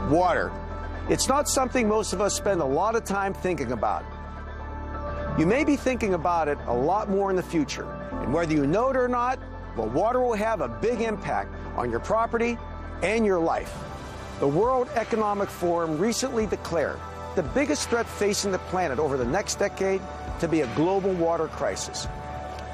Water. It's not something most of us spend a lot of time thinking about. You may be thinking about it a lot more in the future, and whether you know it or not, well, water will have a big impact on your property and your life. The World Economic Forum recently declared the biggest threat facing the planet over the next decade to be a global water crisis.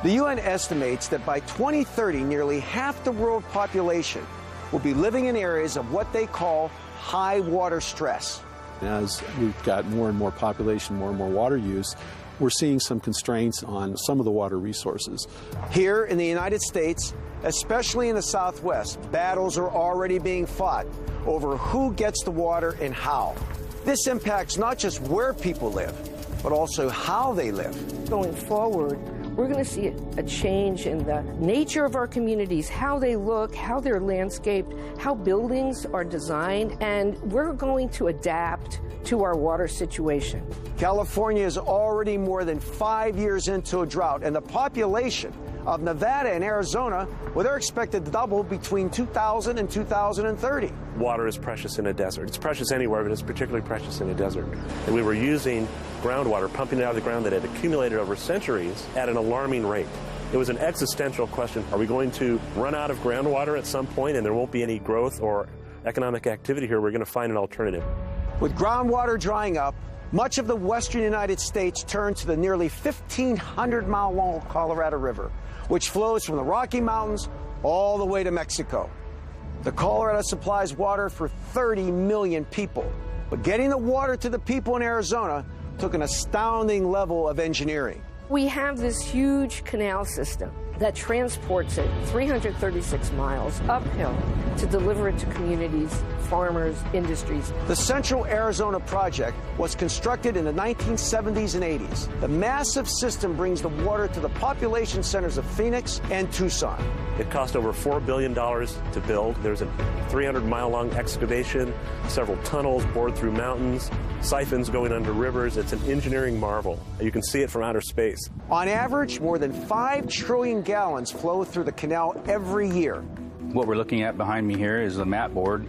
The UN estimates that by 2030, nearly half the world population will be living in areas of what they call high water stress. As we've got more and more population, more and more water use, we're seeing some constraints on some of the water resources. Here in the United States, especially in the Southwest, battles are already being fought over who gets the water and how. This impacts not just where people live, but also how they live. Going forward, we're going to see a change in the nature of our communities, how they look, how they're landscaped, how buildings are designed, and we're going to adapt to our water situation. California is already more than 5 years into a drought, and the population of Nevada and Arizona, well, they're expected to double between 2000 and 2030. Water is precious in a desert. It's precious anywhere, but it's particularly precious in a desert. And we were using groundwater, pumping it out of the ground that had accumulated over centuries at an alarming rate. It was an existential question. Are we going to run out of groundwater at some point and there won't be any growth or economic activity here? We're going to find an alternative. With groundwater drying up, much of the western United States turned to the nearly 1,500-mile-long Colorado River, which flows from the Rocky Mountains all the way to Mexico. The Colorado supplies water for 30 million people, but getting the water to the people in Arizona took an astounding level of engineering. We have this huge canal system that transports it 336 miles uphill to deliver it to communities, farmers, industries. The Central Arizona Project was constructed in the 1970s and 80s. The massive system brings the water to the population centers of Phoenix and Tucson. It cost over $4 billion to build. There's a 300-mile-long excavation, several tunnels bored through mountains, siphons going under rivers. It's an engineering marvel. You can see it from outer space. On average, more than 5 trillion gallons flow through the canal every year. What we're looking at behind me here is the map board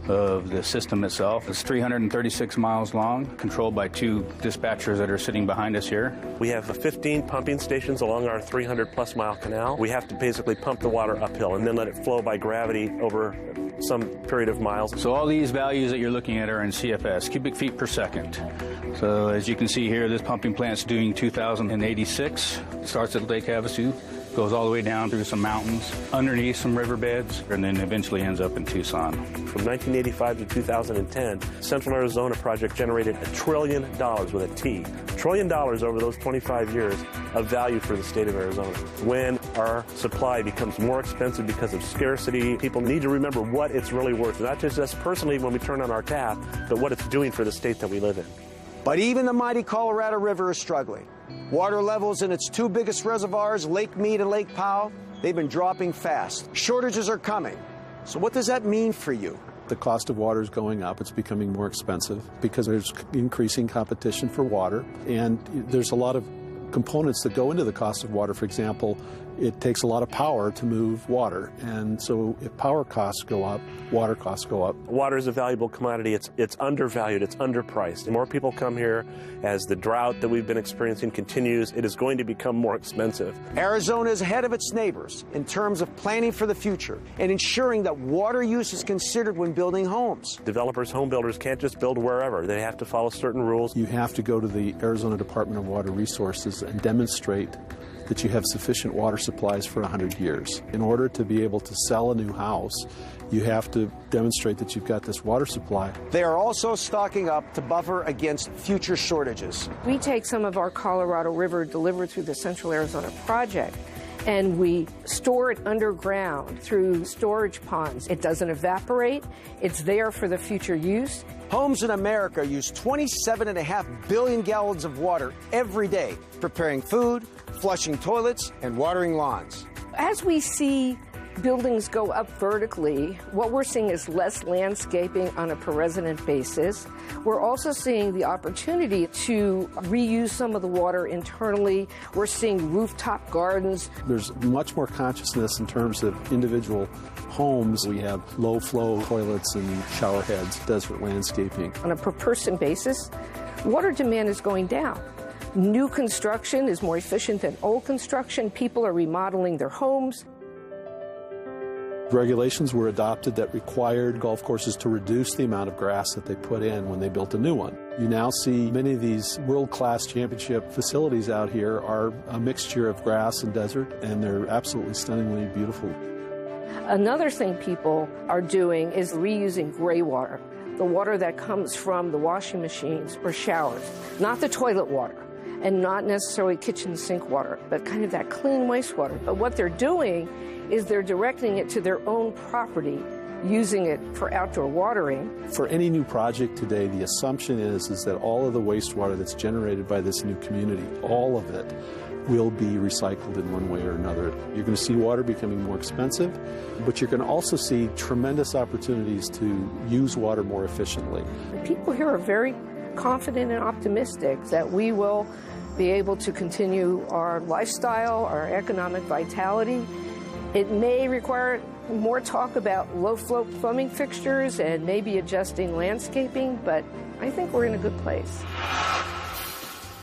of the system itself. It's 336 miles long, controlled by 2 dispatchers that are sitting behind us here. We have 15 pumping stations along our 300-plus mile canal. We have to basically pump the water uphill and then let it flow by gravity over some period of miles. So all these values that you're looking at are in CFS, cubic feet per second. So as you can see here, this pumping plant's doing 2,086. It starts at Lake Havasu, goes all the way down through some mountains, underneath some riverbeds, and then eventually ends up in Tucson. From 1985 to 2010, Central Arizona Project generated $1 trillion with a T. $1 trillion over those 25 years of value for the state of Arizona. When our supply becomes more expensive because of scarcity, people need to remember what it's really worth, not just us personally when we turn on our tap, but what it's doing for the state that we live in. But even the mighty Colorado River is struggling. Water levels in its 2 biggest reservoirs, Lake Mead and Lake Powell, they've been dropping fast. Shortages are coming. So what does that mean for you? The cost of water is going up. It's becoming more expensive because there's increasing competition for water. And there's a lot of components that go into the cost of water. For example, it takes a lot of power to move water. And so if power costs go up, water costs go up. Water is a valuable commodity. It's undervalued. It's underpriced. The more people come here, as the drought that we've been experiencing continues, it is going to become more expensive. Arizona is ahead of its neighbors in terms of planning for the future and ensuring that water use is considered when building homes. Developers, home builders can't just build wherever. They have to follow certain rules. You have to go to the Arizona Department of Water Resources and demonstrate that you have sufficient water supplies for 100 years. In order to be able to sell a new house, you have to demonstrate that you've got this water supply. They are also stocking up to buffer against future shortages. We take some of our Colorado River delivered through the Central Arizona Project, and we store it underground through storage ponds. It doesn't evaporate. It's there for the future use. Homes in America use 27.5 billion gallons of water every day, preparing food, flushing toilets, and watering lawns. As we see buildings go up vertically, what we're seeing is less landscaping on a per resident basis. We're also seeing the opportunity to reuse some of the water internally. We're seeing rooftop gardens. There's much more consciousness in terms of individual homes. We have low flow toilets and shower heads, desert landscaping. On a per person basis, water demand is going down. New construction is more efficient than old construction. People are remodeling their homes. Regulations were adopted that required golf courses to reduce the amount of grass that they put in when they built a new one. You now see many of these world-class championship facilities out here are a mixture of grass and desert, and they're absolutely stunningly beautiful. Another thing people are doing is reusing gray water, the water that comes from the washing machines or showers, not the toilet water, and not necessarily kitchen sink water, but kind of that clean wastewater. But what they're doing is they're directing it to their own property, using it for outdoor watering. For any new project today, the assumption is that all of the wastewater that's generated by this new community, all of it, will be recycled in one way or another. You're going to see water becoming more expensive, but you're going to also see tremendous opportunities to use water more efficiently. People here are very confident and optimistic that we will be able to continue our lifestyle, our economic vitality. It may require more talk about low-flow plumbing fixtures and maybe adjusting landscaping, but I think we're in a good place.